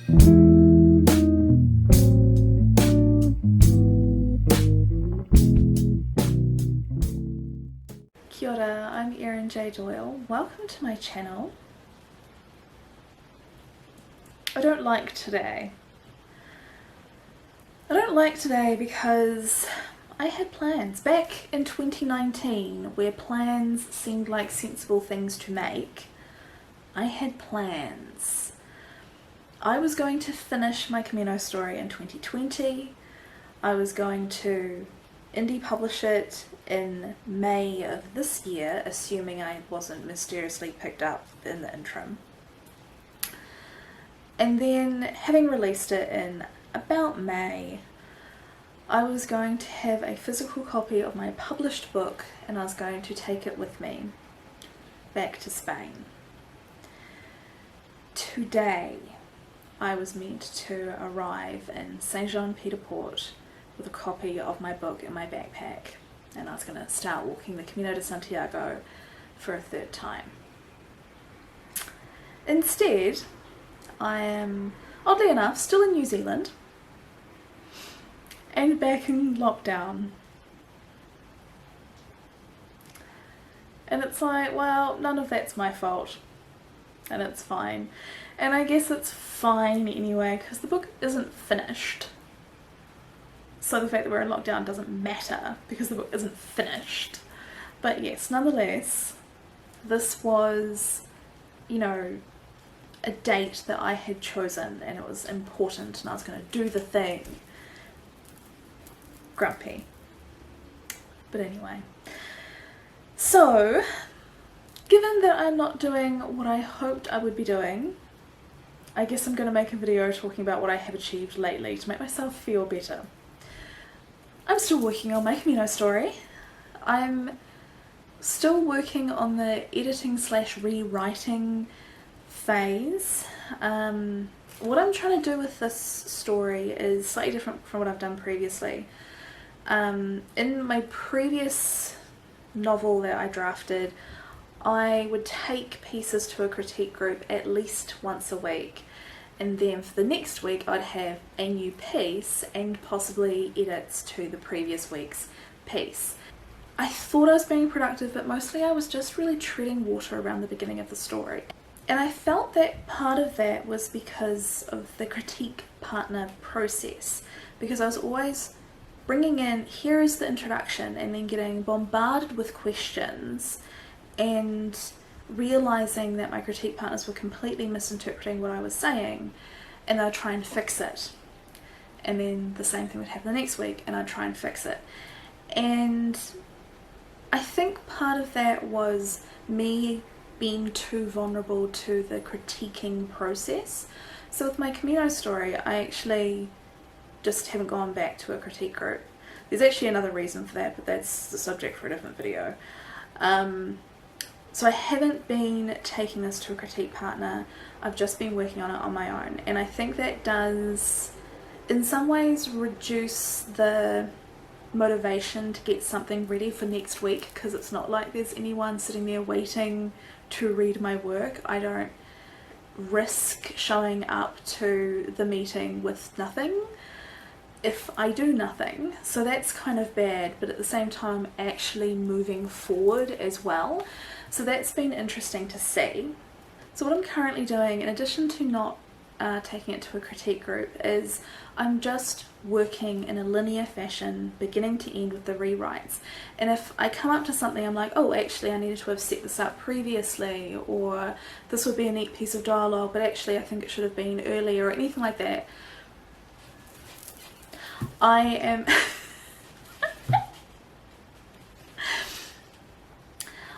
Kia ora, I'm Erin J. Doyle. Welcome to my channel. I don't like today. I don't like today because I had plans back in 2019 where plans seemed like sensible things to make. I had plans. I was going to finish my Camino story in 2020. I was going to indie publish it in May of this year, assuming I wasn't mysteriously picked up in the interim. And then, having released it in about May, I was going to have a physical copy of my published book and I was going to take it with me back to Spain. Today, I was meant to arrive in Saint-Jean-Pied-de-Port with a copy of my book in my backpack, and I was going to start walking the Camino de Santiago for a third time. Instead, I am, oddly enough, still in New Zealand and back in lockdown. And it's like, well, none of that's my fault, and it's fine. And I guess it's fine anyway, because the book isn't finished. So the fact that we're in lockdown doesn't matter because the book isn't finished. But yes, nonetheless, this was, you know, a date that I had chosen and it was important and I was going to do the thing. Grumpy. But anyway. So, given that I'm not doing what I hoped I would be doing, I guess I'm going to make a video talking about what I have achieved lately to make myself feel better. I'm still working on my Camino story. I'm still working on the editing / rewriting phase. What I'm trying to do with this story is slightly different from what I've done previously. In my previous novel that I drafted, I would take pieces to a critique group at least once a week, and then for the next week I'd have a new piece and possibly edits to the previous week's piece. I thought I was being productive, but mostly I was just really treading water around the beginning of the story. And I felt that part of that was because of the critique partner process, because I was always bringing in, here is the introduction, and then getting bombarded with questions and realizing that my critique partners were completely misinterpreting what I was saying, and they'd try and fix it. And then the same thing would happen the next week and I'd try and fix it. And I think part of that was me being too vulnerable to the critiquing process. So with my Camino story, I actually just haven't gone back to a critique group. There's actually another reason for that, but that's the subject for a different video. So I haven't been taking this to a critique partner, I've just been working on it on my own, and I think that does in some ways reduce the motivation to get something ready for next week, because it's not like there's anyone sitting there waiting to read my work. I don't risk showing up to the meeting with nothing if I do nothing, so that's kind of bad, but at the same time actually moving forward as well. So that's been interesting to see. So what I'm currently doing, in addition to not taking it to a critique group, is I'm just working in a linear fashion, beginning to end, with the rewrites. And if I come up to something I'm like, oh, actually I needed to have set this up previously, or this would be a neat piece of dialogue, but actually I think it should have been earlier, or anything like that, I am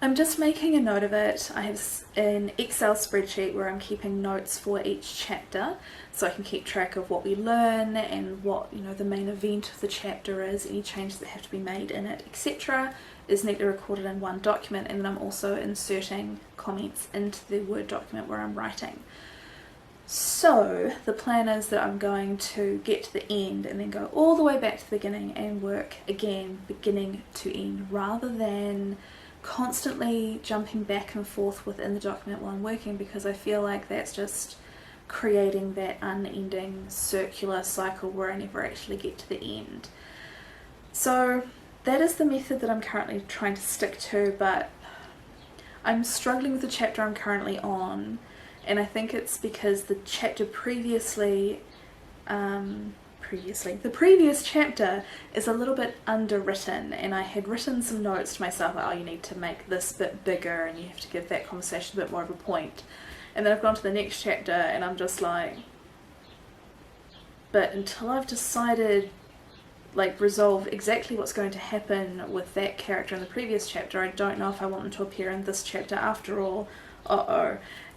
I'm just making a note of it. I have an Excel spreadsheet where I'm keeping notes for each chapter, so I can keep track of what we learn and what, you know, the main event of the chapter is, any changes that have to be made in it, etc. is neatly recorded in one document, and then I'm also inserting comments into the Word document where I'm writing. So the plan is that I'm going to get to the end and then go all the way back to the beginning and work again, beginning to end, rather than constantly jumping back and forth within the document while I'm working, because I feel like that's just creating that unending circular cycle where I never actually get to the end. So that is the method that I'm currently trying to stick to, but I'm struggling with the chapter I'm currently on, and I think it's because the chapter the previous chapter is a little bit underwritten, and I had written some notes to myself like, oh, you need to make this bit bigger and you have to give that conversation a bit more of a point. And then I've gone to the next chapter and I'm just like, but until I've decided, like, resolve exactly what's going to happen with that character in the previous chapter, I don't know if I want them to appear in this chapter after all.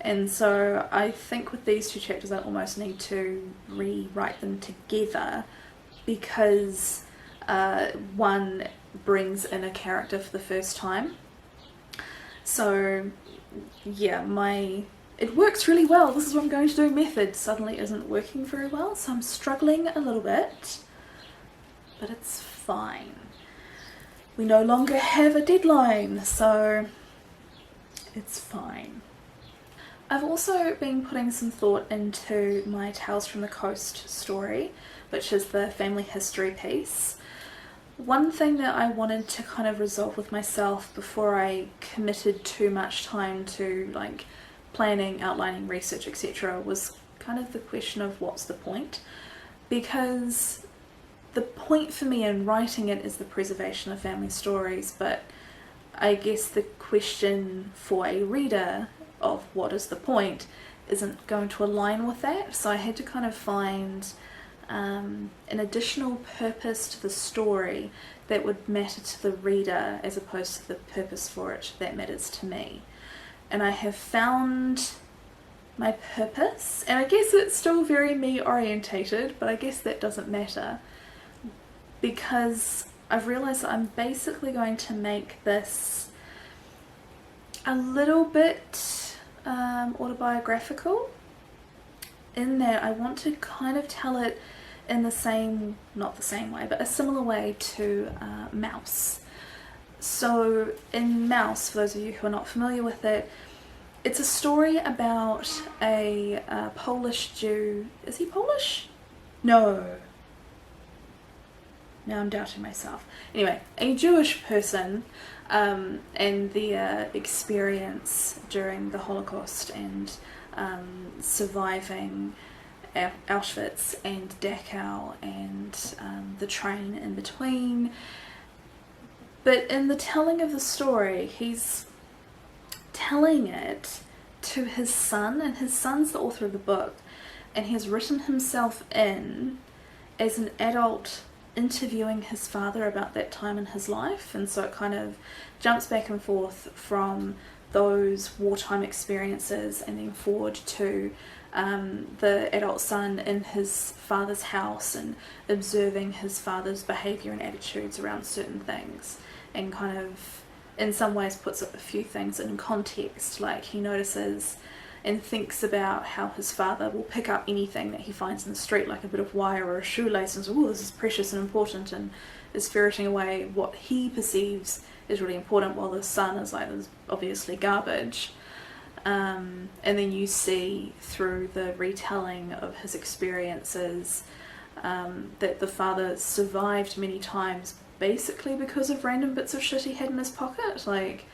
And so I think with these two chapters I almost need to rewrite them together, because one brings in a character for the first time. So yeah, it works really well. This is what I'm going to do method suddenly isn't working very well, so I'm struggling a little bit, but it's fine. We no longer have a deadline, so it's fine. I've also been putting some thought into my Tales from the Coast story, which is the family history piece. One thing that I wanted to kind of resolve with myself before I committed too much time to like planning, outlining, research, etc. was kind of the question of what's the point, because the point for me in writing it is the preservation of family stories, but I guess the question for a reader of what is the point isn't going to align with that. So I had to kind of find an additional purpose to the story that would matter to the reader as opposed to the purpose for it that matters to me. And I have found my purpose, and I guess it's still very me orientated, but I guess that doesn't matter, because I've realised that I'm basically going to make this a little bit autobiographical, in that I want to kind of tell it in the same, not the same way, but a similar way to Mouse. So in Mouse, for those of you who are not familiar with it, it's a story about a Polish Jew. Is he Polish? No. Now I'm doubting myself. Anyway, a Jewish person and their experience during the Holocaust and surviving Auschwitz and Dachau and the train in between. But in the telling of the story, he's telling it to his son, and his son's the author of the book, and he's written himself in as an adult interviewing his father about that time in his life. And so it kind of jumps back and forth from those wartime experiences and then forward to the adult son in his father's house and observing his father's behaviour and attitudes around certain things, and kind of in some ways puts a few things in context. Like, he notices and thinks about how his father will pick up anything that he finds in the street, like a bit of wire or a shoelace, and says, oh, this is precious and important, and is ferreting away what he perceives is really important, while the son is like, this is obviously garbage. And then you see through the retelling of his experiences that the father survived many times basically because of random bits of shit he had in his pocket. Like,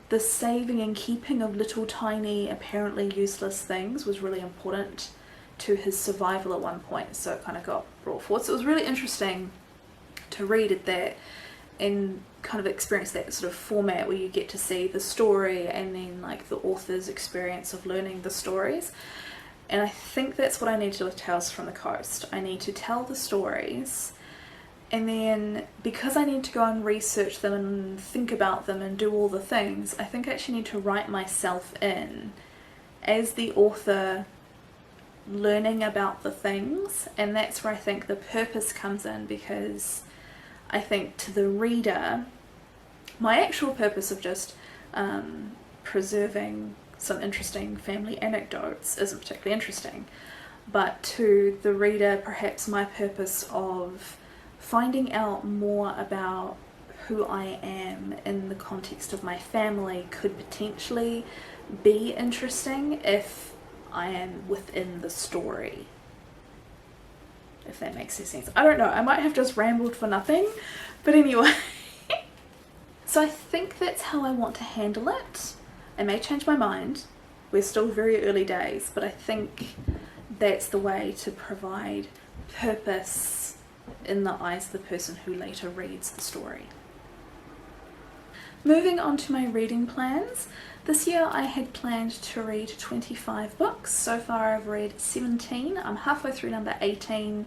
the saving and keeping of little tiny apparently useless things was really important to his survival at one point, so it kind of got brought forward. So it was really interesting to read that and kind of experience that sort of format where you get to see the story and then like the author's experience of learning the stories. And I think that's what I need to do with Tales from the Coast. I need to tell the stories, and then because I need to go and research them and think about them and do all the things, I think I actually need to write myself in as the author learning about the things. And that's where I think the purpose comes in, because I think to the reader, my actual purpose of just preserving some interesting family anecdotes isn't particularly interesting, but to the reader, perhaps my purpose of finding out more about who I am in the context of my family could potentially be interesting if I am within the story. If that makes any sense. I don't know, I might have just rambled for nothing, but anyway. So I think that's how I want to handle it. I may change my mind. We're still very early days, but I think that's the way to provide purpose in the eyes of the person who later reads the story. Moving on to my reading plans. This year I had planned to read 25 books. So far I've read 17. I'm halfway through number 18,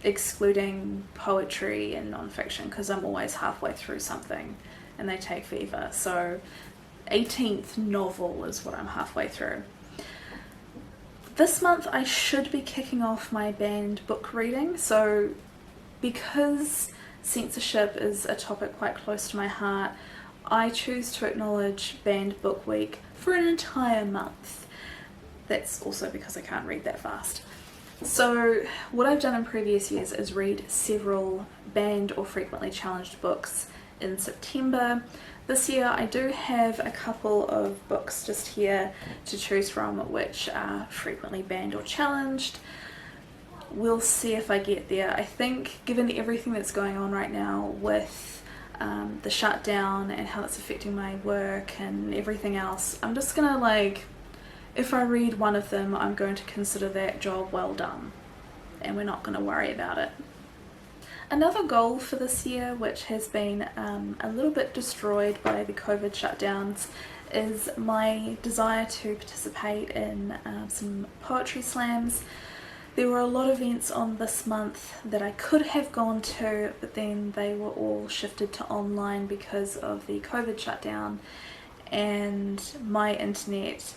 excluding poetry and non-fiction, because I'm always halfway through something and they take forever. So 18th novel is what I'm halfway through. This month I should be kicking off my banned book reading, so because censorship is a topic quite close to my heart, I choose to acknowledge Banned Book Week for an entire month. That's also because I can't read that fast. So what I've done in previous years is read several banned or frequently challenged books in September. This year I do have a couple of books just here to choose from which are frequently banned or challenged. We'll see if I get there. I think given everything that's going on right now with the shutdown and how it's affecting my work and everything else, I'm just gonna, like, if I read one of them, I'm going to consider that job well done and we're not going to worry about it. Another goal for this year, which has been a little bit destroyed by the COVID shutdowns, is my desire to participate in some poetry slams. There were a lot of events on this month that I could have gone to, but then they were all shifted to online because of the COVID shutdown, and my internet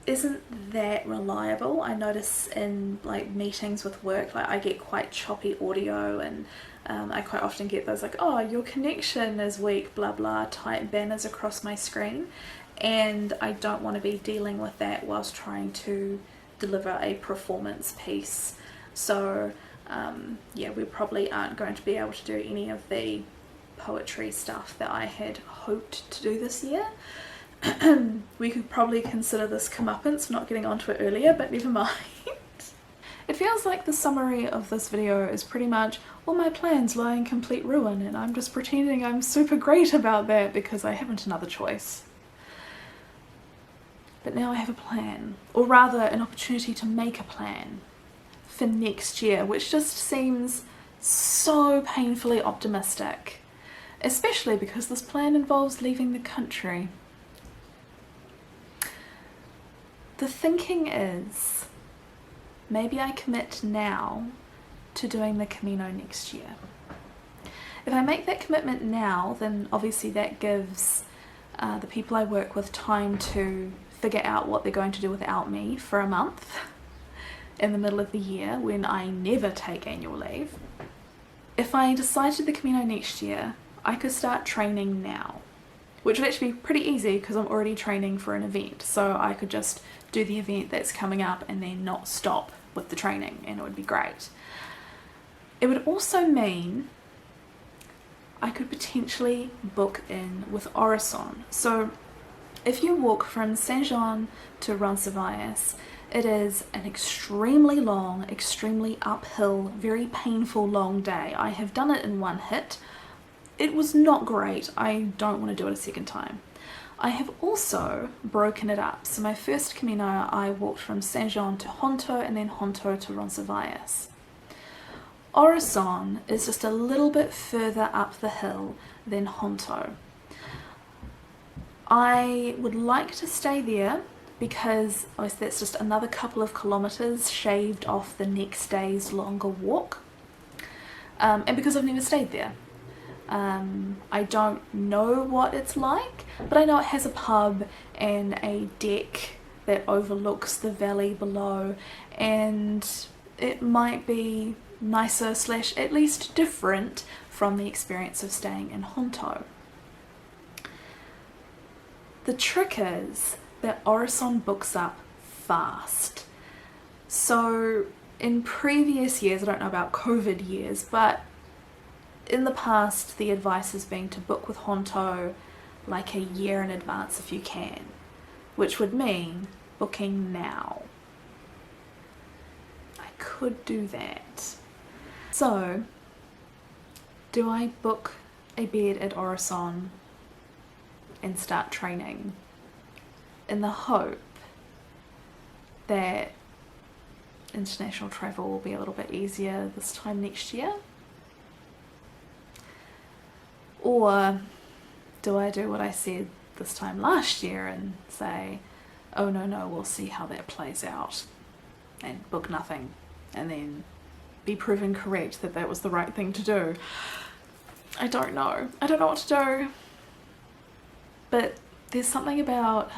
isn't that reliable. I notice in like meetings with work, like I get quite choppy audio, and I quite often get those like, oh, your connection is weak, blah blah type banners across my screen, and I don't want to be dealing with that whilst trying to deliver a performance piece. So yeah, we probably aren't going to be able to do any of the poetry stuff that I had hoped to do this year. We could probably consider this comeuppance for not getting onto it earlier, but never mind. It feels like the summary of this video is pretty much all my plans lie in complete ruin, and I'm just pretending I'm super great about that because I haven't another choice. But now I have a plan, or rather an opportunity to make a plan for next year, which just seems so painfully optimistic, especially because this plan involves leaving the country. The thinking is, maybe I commit now to doing the Camino next year. If I make that commitment now, then obviously that gives the people I work with time to figure out what they're going to do without me for a month in the middle of the year when I never take annual leave. If I decide to do the Camino next year, I could start training now, which would actually be pretty easy because I'm already training for an event, so I could just do the event that's coming up and then not stop with the training, and it would be great. It would also mean I could potentially book in with Orison. So if you walk from Saint-Jean to Roncesvalles, it is an extremely long, extremely uphill, very painful long day. I have done it in one hit. It was not great. I don't want to do it a second time. I have also broken it up. So my first Camino, I walked from Saint-Jean to Honto and then Honto to Roncesvalles. Orison is just a little bit further up the hill than Honto. I would like to stay there because obviously that's just another couple of kilometers shaved off the next day's longer walk, and because I've never stayed there. I don't know what it's like, but I know it has a pub and a deck that overlooks the valley below, and it might be nicer / at least different from the experience of staying in Honto. The trick is that Orison books up fast. So in previous years, I don't know about COVID years, but in the past the advice has been to book with Honto like a year in advance if you can, which would mean booking now. I could do that. So, do I book a bed at Orison and start training in the hope that international travel will be a little bit easier this time next year? Or do I do what I said this time last year and say, oh no, we'll see how that plays out, and book nothing, and then be proven correct that that was the right thing to do? I don't know. I don't know what to do. But there's something about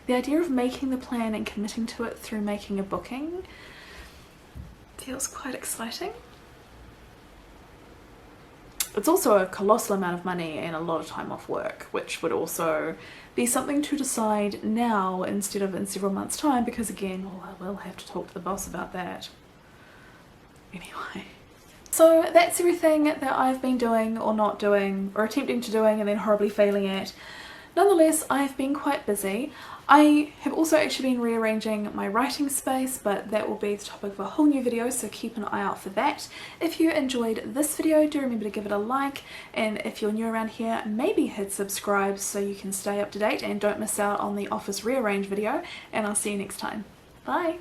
the idea of making the plan and committing to it through making a booking feels quite exciting. It's also a colossal amount of money and a lot of time off work, which would also be something to decide now instead of in several months' time, because again, well, I will have to talk to the boss about that. Anyway. So that's everything that I've been doing or not doing or attempting to doing and then horribly failing at. Nonetheless, I've been quite busy. I have also actually been rearranging my writing space, but that will be the topic of a whole new video, so keep an eye out for that. If you enjoyed this video, do remember to give it a like, and if you're new around here, maybe hit subscribe so you can stay up to date and don't miss out on the office rearrange video, and I'll see you next time. Bye!